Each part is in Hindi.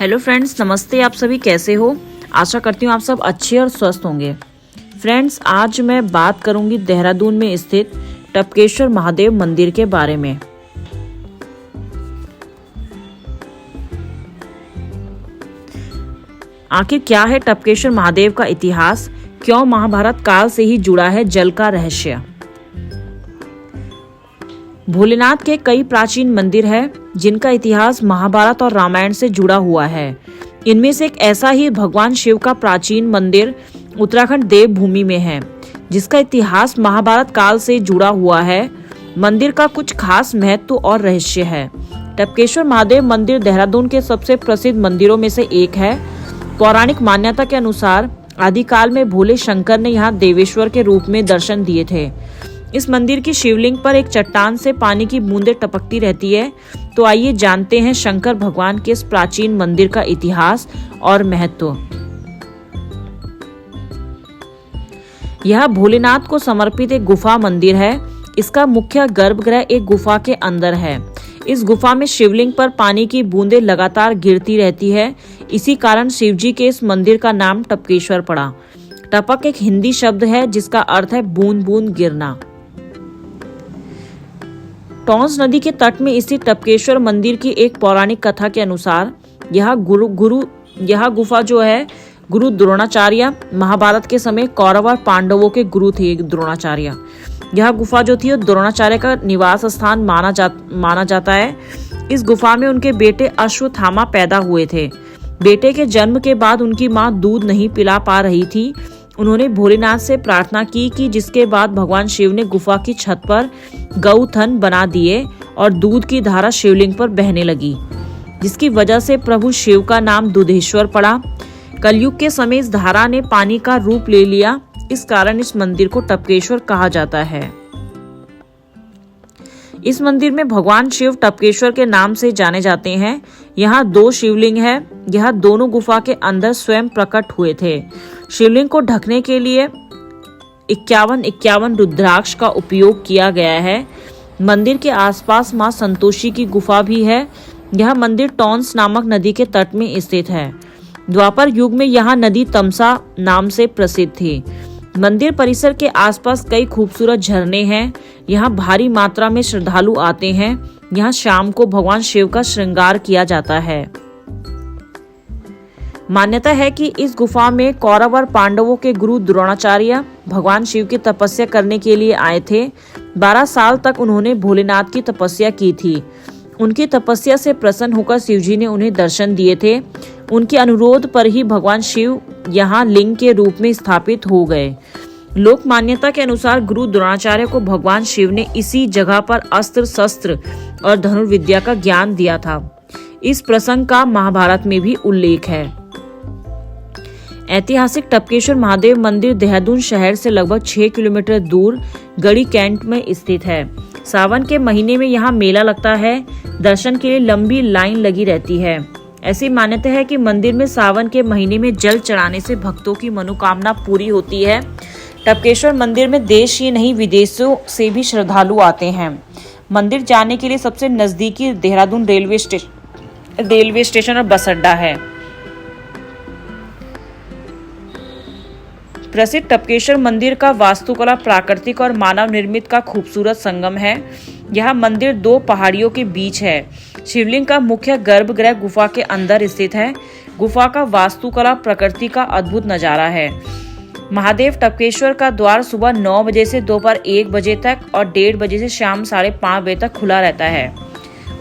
हेलो फ्रेंड्स, नमस्ते। आप सभी कैसे हो? आशा करती हूँ आप सब अच्छे और स्वस्थ होंगे। फ्रेंड्स, आज मैं बात करूंगी देहरादून में स्थित टपकेश्वर महादेव मंदिर के बारे में। आखिर क्या है टपकेश्वर महादेव का इतिहास? क्यों महाभारत काल से ही जुड़ा है जल का रहस्य? भोलेनाथ के कई प्राचीन मंदिर हैं जिनका इतिहास महाभारत और रामायण से जुड़ा हुआ है। इनमें से एक ऐसा ही भगवान शिव का प्राचीन मंदिर उत्तराखंड देवभूमि में है, जिसका इतिहास महाभारत काल से जुड़ा हुआ है। मंदिर का कुछ खास महत्व और रहस्य है। टपकेश्वर महादेव मंदिर देहरादून के सबसे प्रसिद्ध मंदिरों में से एक है। पौराणिक मान्यता के अनुसार आदिकाल में भोले शंकर ने यहाँ देवेश्वर के रूप में दर्शन दिए थे। इस मंदिर की शिवलिंग पर एक चट्टान से पानी की बूंदें टपकती रहती है। तो आइए जानते हैं शंकर भगवान के इस प्राचीन मंदिर का इतिहास और महत्व। यह भोलेनाथ को समर्पित एक गुफा मंदिर है। इसका मुख्य गर्भगृह एक गुफा के अंदर है। इस गुफा में शिवलिंग पर पानी की बूंदें लगातार गिरती रहती है। इसी कारण शिवजी के इस मंदिर का नाम टपकेश्वर पड़ा। टपक एक हिंदी शब्द है जिसका अर्थ है बूंद बूंद गिरना। टॉन्स नदी के तट में स्थित टपकेश्वर मंदिर की एक पौराणिक कथा के अनुसार यह गुफा जो है गुरु द्रोणाचार्य, महाभारत के समय कौरव और पांडवों के गुरु थे द्रोणाचार्य। यह गुफा जो थी वो द्रोणाचार्य का निवास स्थान माना जाता है। इस गुफा में उनके बेटे अश्वत्थामा पैदा हुए थे। बेटे के जन्म के बाद उनकी मां दूध नहीं पिला पा रही थी। उन्होंने भोलेनाथ से प्रार्थना की कि जिसके बाद भगवान शिव ने गुफा की छत पर गौथन बना दिए और दूध की धारा शिवलिंग पर बहने लगी, जिसकी वजह से प्रभु शिव का नाम दुधेश्वर पड़ा। कलयुग के समय इस धारा ने पानी का रूप ले लिया। इस कारण इस मंदिर को टपकेश्वर कहा जाता है। इस मंदिर में भगवान शिव टपकेश्वर के नाम से जाने जाते हैं। यहाँ 2 शिवलिंग है। यह दोनों गुफा के अंदर स्वयं प्रकट हुए थे। शिवलिंग को ढकने के लिए 51 रुद्राक्ष का उपयोग किया गया है। मंदिर के आसपास मां संतोषी की गुफा भी है। यह मंदिर टॉन्स नामक नदी के तट में स्थित है। द्वापर युग में यह नदी तमसा नाम से प्रसिद्ध थी। मंदिर परिसर के आसपास कई खूबसूरत झरने हैं। यहाँ भारी मात्रा में श्रद्धालु आते हैं। यहाँ शाम को भगवान शिव का श्रृंगार किया जाता है। मान्यता है कि इस गुफा में कौरव और पांडवों के गुरु द्रोणाचार्य भगवान शिव की तपस्या करने के लिए आए थे। 12 साल तक उन्होंने भोलेनाथ की तपस्या की थी। उनकी तपस्या से प्रसन्न होकर शिवजी ने उन्हें दर्शन दिए थे। उनके अनुरोध पर ही भगवान शिव यहाँ लिंग के रूप में स्थापित हो गए। लोक मान्यता के अनुसार गुरु द्रोणाचार्य को भगवान शिव ने इसी जगह पर अस्त्र शस्त्र और धनुर्विद्या का ज्ञान दिया था। इस प्रसंग का महाभारत में भी उल्लेख है। ऐतिहासिक टपकेश्वर महादेव मंदिर देहरादून शहर से लगभग 6 किलोमीटर दूर गढ़ी कैंट में स्थित है। सावन के महीने में यहाँ मेला लगता है। दर्शन के लिए लंबी लाइन लगी रहती है। ऐसी मान्यता है कि मंदिर में सावन के महीने में जल चढ़ाने से भक्तों की मनोकामना पूरी होती है। टपकेश्वर मंदिर में देश ही नहीं विदेशों से भी श्रद्धालु आते हैं। मंदिर जाने के लिए सबसे नजदीकी देहरादून रेलवे स्टेशन और बस अड्डा है। प्रसिद्ध टपकेश्वर मंदिर का वास्तुकला प्राकृतिक और मानव निर्मित का खूबसूरत संगम है। यह मंदिर 2 पहाड़ियों के बीच है। शिवलिंग का मुख्य गर्भगृह गुफा के अंदर स्थित है। गुफा का वास्तुकला प्रकृति का अद्भुत नजारा है। महादेव टपकेश्वर का द्वार सुबह 9 बजे से दोपहर 1 बजे तक और 1:30 बजे से शाम 5:30 बजे तक खुला रहता है।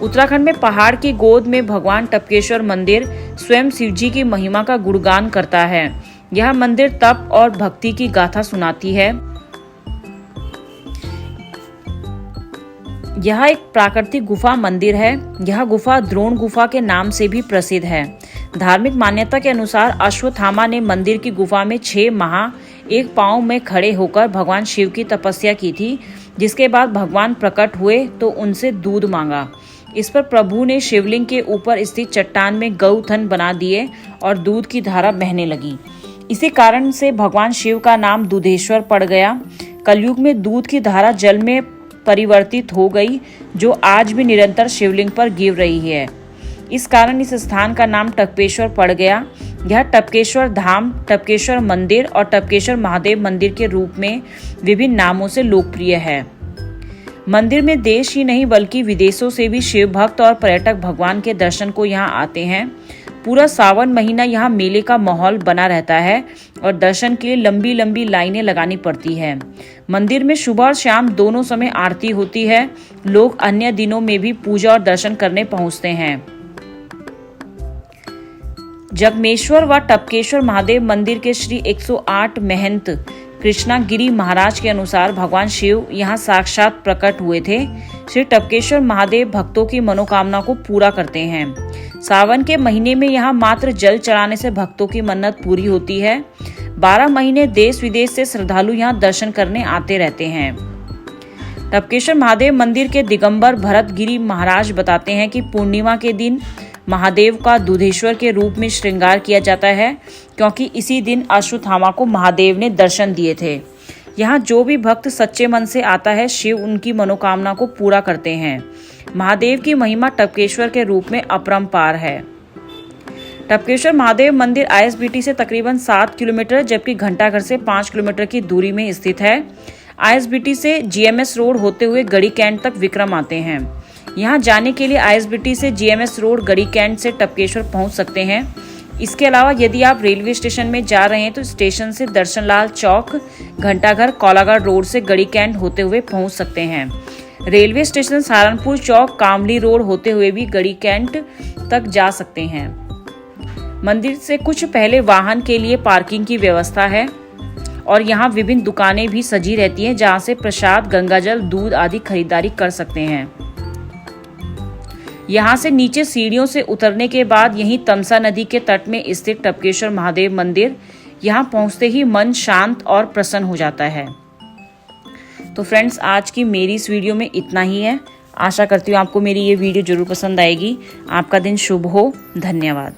उत्तराखंड में पहाड़ की गोद में भगवान टपकेश्वर मंदिर स्वयं शिवजी की महिमा का गुणगान करता है। यह मंदिर तप और भक्ति की गाथा सुनाती है। यह एक प्राकृतिक गुफा मंदिर है। यह गुफा द्रोण गुफा के नाम से भी प्रसिद्ध है। धार्मिक मान्यता के अनुसार अश्वत्थामा ने मंदिर की गुफा में 6 माह एक पांव में खड़े होकर भगवान शिव की तपस्या की थी। जिसके बाद भगवान प्रकट हुए तो उनसे दूध मांगा। इस पर प्रभु ने शिवलिंग के ऊपर स्थित चट्टान में गौथन बना दिए और दूध की धारा बहने लगी। इसी कारण से भगवान शिव का नाम दुधेश्वर पड़ गया। कलयुग में दूध की धारा जल में परिवर्तित हो गई, जो आज भी निरंतर शिवलिंग पर गिर रही है। इस कारण इस स्थान का नाम टपकेश्वर पड़ गया। यह टपकेश्वर धाम, टपकेश्वर मंदिर और टपकेश्वर महादेव मंदिर के रूप में विभिन्न नामों से लोकप्रिय है। मंदिर में देश ही नहीं बल्कि विदेशों से भी शिव भक्त और पर्यटक भगवान के दर्शन को यहाँ आते हैं। पूरा सावन महीना यहाँ मेले का माहौल बना रहता है और दर्शन के लिए लंबी लंबी लाइनें लगानी पड़ती है। मंदिर में सुबह और शाम दोनों समय आरती होती है। लोग अन्य दिनों में भी पूजा और दर्शन करने पहुंचते हैं। जगमेश्वर व टपकेश्वर महादेव मंदिर के श्री 108 महंत कृष्णागिरी महाराज के अनुसार भगवान शिव यहाँ साक्षात प्रकट हुए थे। श्री टपकेश्वर महादेव भक्तों की मनोकामना को पूरा करते हैं। सावन के महीने में यहाँ मात्र जल चढ़ाने से भक्तों की मन्नत पूरी होती है। 12 महीने देश विदेश से श्रद्धालु यहाँ दर्शन करने आते रहते हैं। टपकेश्वर महादेव मंदिर के दिगंबर भरतगिरी महाराज बताते हैं कि पूर्णिमा के दिन महादेव का दूधेश्वर के रूप में श्रृंगार किया जाता है, क्योंकि इसी दिन अश्वत्थामा को महादेव ने दर्शन दिए थे। यहाँ जो भी भक्त सच्चे मन से आता है, शिव उनकी मनोकामना को पूरा करते हैं। महादेव की महिमा टपकेश्वर के रूप में अपरंपार है। टपकेश्वर महादेव मंदिर आईएसबीटी से तकरीबन 7 किलोमीटर जबकि घंटाघर से 5 किलोमीटर की दूरी में स्थित है। आईएसबीटी से जीएमएस रोड होते हुए गढ़ी कैंट तक विक्रम आते हैं। यहाँ जाने के लिए आईएसबीटी से जीएमएस रोड गढ़ी कैंट से टपकेश्वर पहुँच सकते हैं। इसके अलावा यदि आप रेलवे स्टेशन में जा रहे हैं तो स्टेशन से दर्शनलाल चौक, घंटाघर, कोलाघाट रोड से गढ़ी कैंट होते हुए पहुँच सकते हैं। रेलवे स्टेशन सहारनपुर चौक, कामली रोड होते हुए भी गढ़ी कैंट तक जा सकते हैं। मंदिर से कुछ पहले वाहन के लिए पार्किंग की व्यवस्था है और यहाँ विभिन्न दुकानें भी सजी रहती हैं, जहाँ से प्रसाद, गंगाजल, दूध आदि खरीदारी कर सकते हैं। यहाँ से नीचे सीढ़ियों से उतरने के बाद यहीं तमसा नदी के तट में स्थित टपकेश्वर महादेव मंदिर, यहाँ पहुँचते ही मन शांत और प्रसन्न हो जाता है। तो फ्रेंड्स, आज की मेरी इस वीडियो में इतना ही है। आशा करती हूँ आपको मेरी ये वीडियो जरूर पसंद आएगी। आपका दिन शुभ हो। धन्यवाद।